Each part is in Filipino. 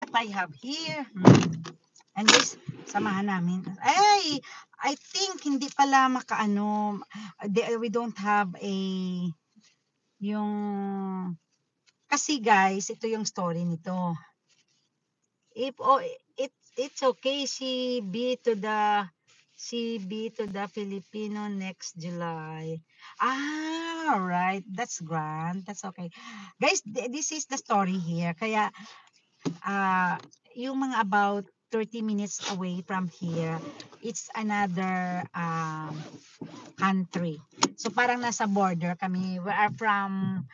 what I have here. And guys, samahan namin. Ay, I think hindi pala makaano. We don't have a yung kasi guys, ito yung story nito. If it's okay, she be to the Filipino next July. Right. That's grand. That's okay. Guys, this is the story here. Kaya yung mga about 30 minutes away from here, it's another country. So parang nasa border kami. We are from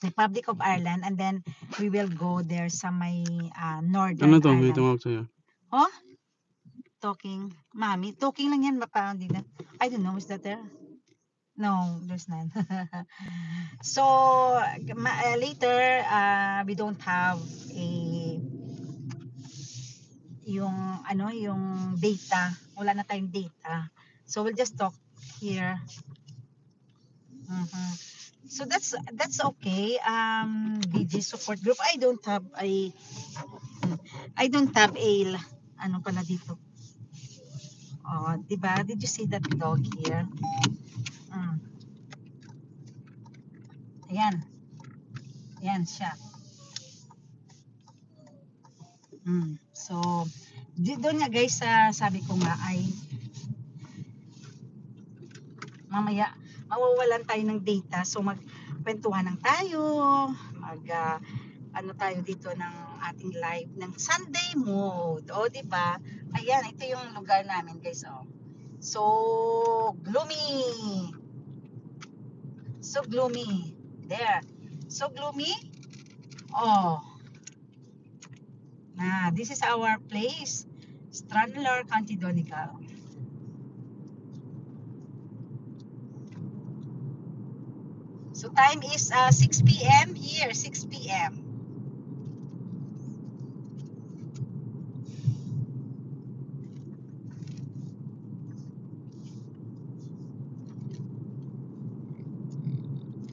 Republic of Ireland, and then we will go there sa may Northern Ano to? May Ireland. tumawag sa'yo. Oh? Talking. Mami, talking lang yan. Parang di na. I don't know. Is that there? No, there's none. So, later, we don't have yung data. Wala na tayong data. So, we'll just talk here. So, that's okay. BG support group. I don't have a ano pala dito. Oh, diba? Did you see that dog here? Ayan. Ayan siya. So, doon nga guys, sabi ko nga ay mamaya mawawalan tayo ng data. So, magkwentuhan lang tayo. Ano tayo dito ng ating live ng Sunday mode. O, diba? Ayan, ito yung lugar namin guys. Oh. So, gloomy. So gloomy. There. So gloomy. Oh. This is our place. Stradler, County Donegal. So time is 6 p.m. here. 6 p.m.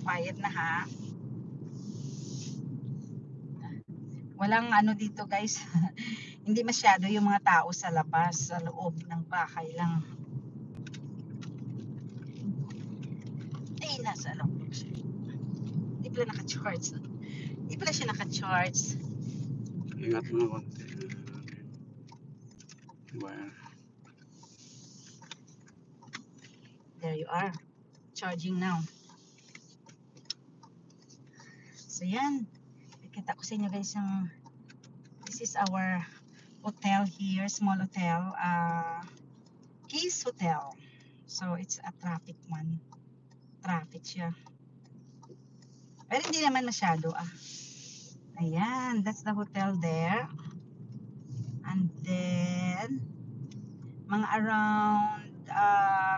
Quiet na ha. Walang ano dito guys. Hindi masyado yung mga tao sa labas. Sa loob ng bahay lang. Ay, nasa loob siya. Hindi pala naka-charge. Hindi pala siya naka-charge. Ingat mo na konti. Wire. There you are. Charging now. So yan. Kita ko sa inyo guys yung this is our hotel here. Small hotel. Keys Hotel. So it's a traffic one. Traffic siya. Pero hindi naman masyado Ayan. That's the hotel there. And then mga around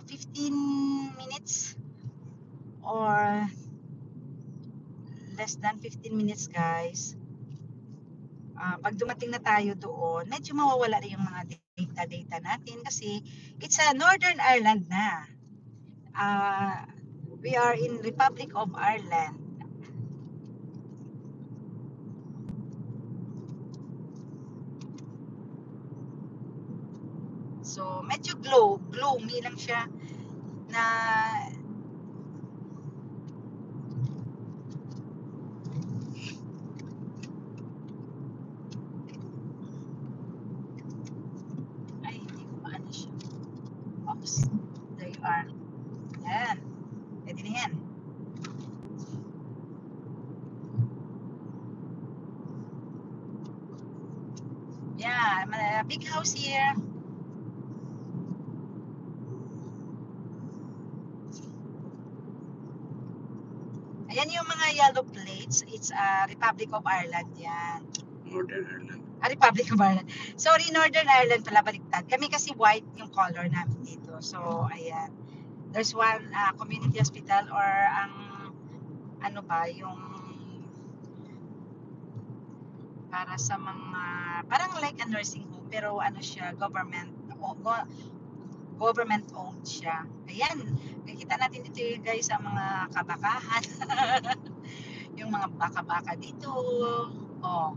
15 minutes or less than 15 minutes guys. Pag dumating na tayo doon, medyo mawawala rin yung mga data natin kasi it's a Northern Ireland na. We are in Republic of Ireland. So, medyo gloomy lang siya na ay, hindi ko maano siya. Oops. There you are. Yan. Pwede na yan. Yeah, big house here. Ayan yung mga yellow plates. It's Republic of Ireland yan. Northern Ireland. Republic of Ireland. Sorry, Northern Ireland pala, baliktad. Kami kasi white yung color namin dito. So, ayan. There's one community hospital or ang ano ba, yung para sa mga, parang like a nursing home, pero ano siya, government owned siya. Ayan, nakikita natin dito guys ang mga kabakahan. Yung mga baka-baka dito. Oh,